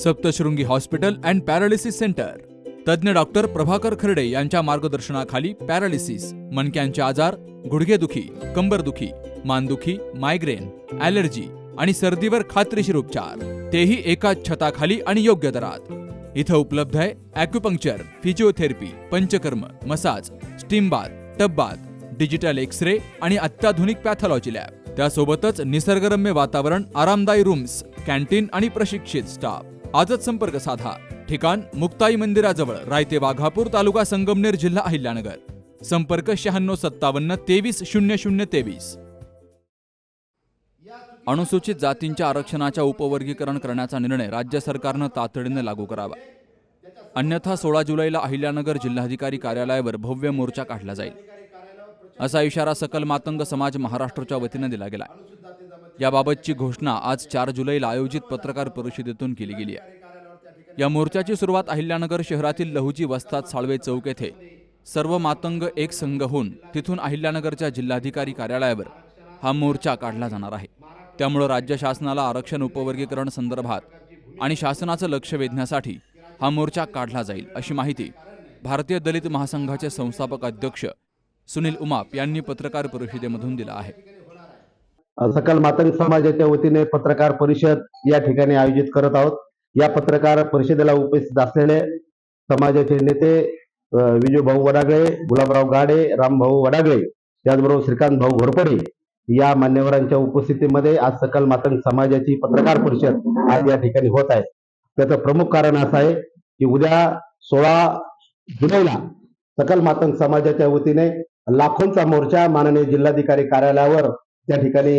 Saptashrungi hospital and paralysis centre. तज्ञ doctor Prabhakar खर्डे यांच्या मार्गदर्शनाखाली पॅरालिसिस, मणक्यांचे आजार, गुडघेदुखी, कंबरदुखी, मानदुखी, मायग्रेन, ॲलर्जी आणि सर्दीवर खात्रीशीर उपचार, तेही एकाच छताखाली आणि योग्य दरात। इथं उपलब्ध आहे acupuncture, physiotherapy, Panchakarma, massage, steam bath, tub bath, digital x ray आणि अत्याधुनिक पॅथॉलॉजी लॅब। त्यासोबतच निसर्गरम्य वातावरण, आरामदायी रूम्स, कॅन्टीन आणि प्रशिक्षित स्टाफ। आजच संपर्क साधा। ठिकाण मुक्ताई मंदिराजवळ, रायते वाघापूर, तालुका संगमनेर, जिल्हा अहिल्यानगर। संपर्क 9657 230023। अनुसूचित जातींच्या आरक्षणाच्या उपवर्गीकरण करण्याचा निर्णय राज्य सरकारनं तातडीने लागू करावा, अन्यथा 16 जुलैला अहिल्यानगर जिल्हाधिकारी कार्यालयावर भव्य मोर्चा काढला जाईल, असा इशारा सकल मातंग समाज महाराष्ट्राच्या वतीने दिला गेला। याबाबतची घोषणा आज 4 जुलैला आयोजित पत्रकार परिषदेतून केली गेली आहे। या मोर्चाची सुरुवात अहिल्यानगर शहरातील लहुजी वस्ताद साळवे चौक येथे सर्व मातंग एक संघ होऊन तिथून अहिल्यानगरच्या जिल्हाधिकारी कार्यालयावर हा मोर्चा काढला जाणार आहे। त्यामुळे राज्य शासनाला आरक्षण उपवर्गीकरण संदर्भात आणि शासनाचं लक्ष वेधण्यासाठी हा मोर्चा काढला जाईल, अशी माहिती भारतीय दलित महासंघाचे संस्थापक अध्यक्ष सुनील उमाप यांनी पत्रकार परिषदेमधून दिला आहे। सकल मातंग समाजाच्या वतीने पत्रकार परिषद या ठिकाणी आयोजित करत आहोत। या पत्रकार परिषदेला उपस्थित असलेले समाजाचे नेते विजय भाऊ वडागळे, गुलाबराव गाडे, रामभाऊ वडागळे, त्याचबरोबर श्रीकांत भाऊ घोरपडे या मान्यवरांच्या उपस्थितीमध्ये आज सकल मातंग समाजाची पत्रकार परिषद आज या ठिकाणी होत आहे। त्याचं प्रमुख कारण असं आहे की उद्या 16 जुलैला सकल मातंग समाजाच्या वतीने लाखोंचा मोर्चा माननीय जिल्हाधिकारी कार्यालयावर त्या ठिकाणी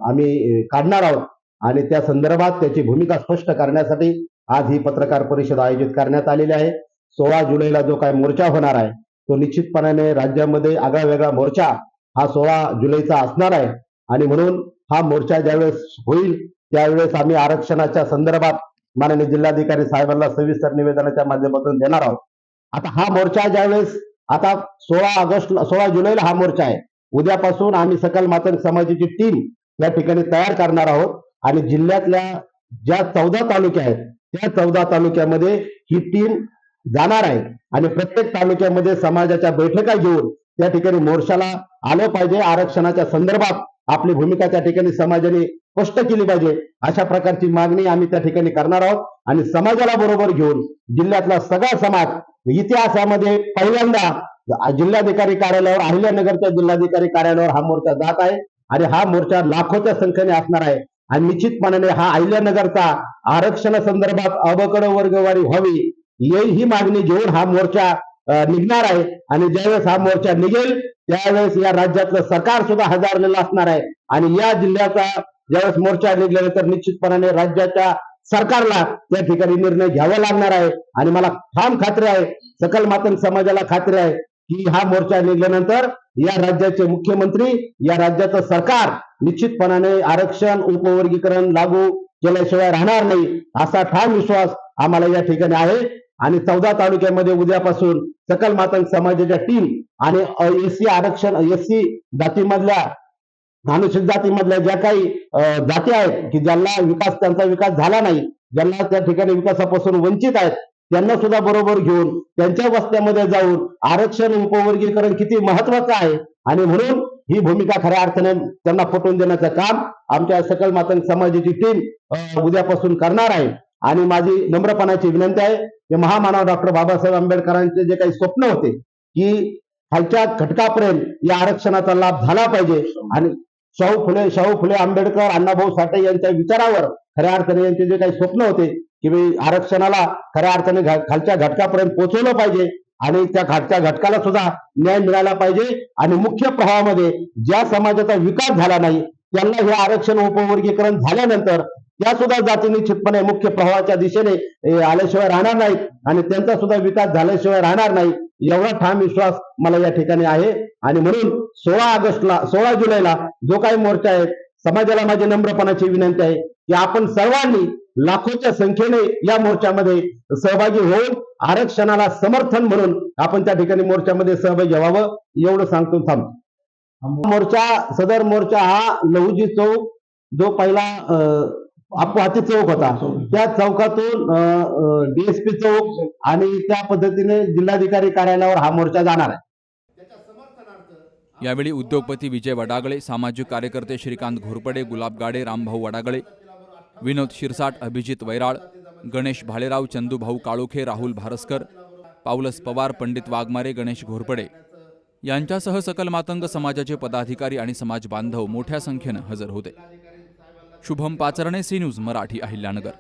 आम्ही काढणार आहोत आणि त्या संदर्भात त्याची भूमिका स्पष्ट करण्यासाठी आज ही पत्रकार परिषद आयोजित करण्यात आलेली आहे। 16 जुलैला जो काय मोर्चा होणार आहे तो निश्चितपणाने राज्यामध्ये आगळा वेगळा मोर्चा हा 16 जुलैचा असणार आहे आणि म्हणून हा मोर्चा ज्यावेळेस होईल त्यावेळेस आम्ही आरक्षणाच्या संदर्भात माननीय जिल्हाधिकारी साहेबांना सविस्तर निवेदनाच्या माध्यमातून देणार आहोत। आता हा मोर्चा ज्यावेळेस आता 16 जुलैला हा मोर्चा आहे, उद्यापासून आम्ही सकल मातंग समाजाची टीम या ठिकाणी तयार करणार आहोत आणि जिल्ह्यातल्या ज्या 14 तालुके आहेत त्या 14 तालुक्यामध्ये ही टीम जाणार आहे आणि प्रत्येक तालुक्यामध्ये समाजाच्या बैठका घेऊन त्या ठिकाणी मोर्चाला आलं पाहिजे। आरक्षणाच्या संदर्भात आपली भूमिका त्या ठिकाणी समाजाने स्पष्ट केली पाहिजे, अशा प्रकारची मागणी आम्ही त्या ठिकाणी करणार आहोत आणि समाजाला बरोबर घेऊन जिल्ह्यातला सगळा समाज इतिहासामध्ये पहिल्यांदा जिल्हाधिकारी कार्यालयावर, अहिल्यानगरच्या जिल्हाधिकारी कार्यालयावर हा मोर्चा जात आहे आणि हा मोर्चा लाखोच्या संख्येने असणार आहे आणि निश्चितपणाने हा अहिल्यानगरचा आरक्षणासंदर्भात अबकड वर्गवारी व्हावी ही मागणी घेऊन हा मोर्चा निघणार आहे आणि ज्यावेळेस हा मोर्चा निघेल त्यावेळेस या राज्यातलं सरकार सुद्धा हजारलेलं असणार आहे आणि या जिल्ह्याचा ज्यावेळेस मोर्चा निघल्यानंतर निश्चितपणाने राज्याच्या सरकारला त्या ठिकाणी निर्णय घ्यावा लागणार आहे आणि मला ठाम खात्री आहे, सकल मातंग समाजाला खात्री आहे की हा मोर्चा निघाल्यानंतर या राज्याचे मुख्यमंत्री, या राज्याचं सरकार निश्चितपणाने आरक्षण उपवर्गीकरण लागू केल्याशिवाय राहणार नाही, असा ठाम विश्वास आम्हाला या ठिकाणी आहे। आणि 14 तालुक्यामध्ये उद्यापासून सकल मातंग समाजाच्या टीम आणि एससी आरक्षण, एससी जातीमधल्या, अनुसूचित जातीमधल्या ज्या काही जाती आहेत की ज्यांना त्यांचा विकास झाला नाही, ज्यांना त्या ठिकाणी विकासापासून वंचित आहेत, त्यांना सुद्धा बरोबर घेऊन त्यांच्या वस्त्यामध्ये जाऊन आरक्षण उपवर्गीकरण किती महत्वाचं आहे आणि म्हणून ही भूमिका खऱ्या अर्थाने त्यांना पटवून देण्याचं काम आमच्या सकल मातंग समाजाची टीम उद्यापासून करणार आहे। आणि माझी नम्रपणाची विनंती आहे की महामानव डॉक्टर बाबासाहेब आंबेडकरांचे जे काही स्वप्न होते की खालच्या घटकापर्यंत या आरक्षणाचा लाभ झाला पाहिजे आणि शाहू फुले आंबेडकर, अण्णाभाऊ साठे यांच्या विचारावर खऱ्या अर्थाने यांचे जे काही स्वप्न होते की आरक्षणाला खऱ्या अर्थाने खालच्या घटकापर्यंत पोहोचवलं पाहिजे आणि त्या खालच्या घटकाला सुद्धा न्याय मिळाला पाहिजे आणि मुख्य प्रवाहामध्ये ज्या समाजाचा विकास झाला नाही त्यांना हे आरक्षण उपवर्गीकरण झाल्यानंतर त्या सुद्धा जाती निश्चितपणे मुख्य प्रवाहाच्या दिशेने आल्याशिवाय राहणार नाहीत आणि त्यांचा सुद्धा विकास झाल्याशिवाय राहणार नाही, एवढा ठाम विश्वास मला या ठिकाणी आहे। आणि म्हणून 16 जुलैला जो काही मोर्चा आहे, समाजाला माझी नम्रपणाची विनंती आहे की आपण सर्वांनी लाखोच्या संख्येने या मोर्चामध्ये सहभागी होऊन आरक्षणाला समर्थन म्हणून आपण त्या ठिकाणी मोर्चामध्ये सहभागी व्हावं, एवढं सांगतो थांबतो। सदर मोर्चा हा लहुजी चौक जो पहिला अपवाती चौक होता. त्या चौकातून डीएसपी चौक आणि त्या पद्धतीने जिल्हाधिकारी कार्यालयावर हा मोर्चा जाणार आहे. यावेळी उद्योगपती विजय वडागळे, सामाजिक कार्यकर्ते श्रीकांत घोरपडे, गुलाब गाडे, रामभाऊ वडागळे, विनोद शिरसाट, अभिजित वैराळ, गणेश भालेराव, चंदूभाऊ काळोखे, राहुल भारसकर, पावलस पवार, पंडित वाघमारे, गणेश घोरपडे यांच्यासह सकल मातंग समाजाचे पदाधिकारी आणि समाज बांधव मोठ्या संख्येनं हजर होते. Shubham Pacharne, C News Marathi, Ahilyanagar.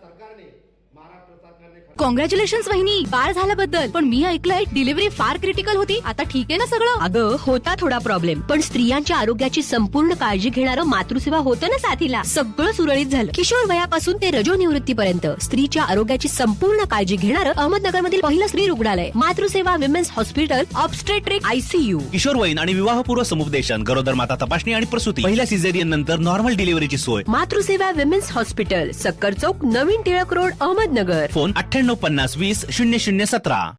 Congratulations वहिनी, बाळ झाल्याबद्दल. पण मी ऐकलंय डिलिव्हरी फार क्रिटिकल होती. आता ठीक आहे ना सगळं? अगं होता थोडा प्रॉब्लेम, पण स्त्रियांच्या आरोग्याची संपूर्ण काळजी घेणारं मातृसेवा होतं ना साथीला. सगळं सुरळीत झालं. किशोर वयापासून ते रजोनिवृत्तीपर्यंत स्त्रीच्या आरोग्याची संपूर्ण काळजी घेणारं अहमदनगर मधील पहिलं स्त्री रुग्णालय Matruseva women's hospital, obstetric, ICU. किशोरवयीन आणि विवाहपूर्व समुपदेशन, गरोदर माता तपासणी आणि प्रसूती, पहिल्या सिझेरियन नंतर नॉर्मल डिलिव्हरीची सोय. मातृसेवा विमेन्स हॉस्पिटल, सक्कर चौक, नवीन टिळक रोड, अहमदनगर. फोन 9850 20 0017.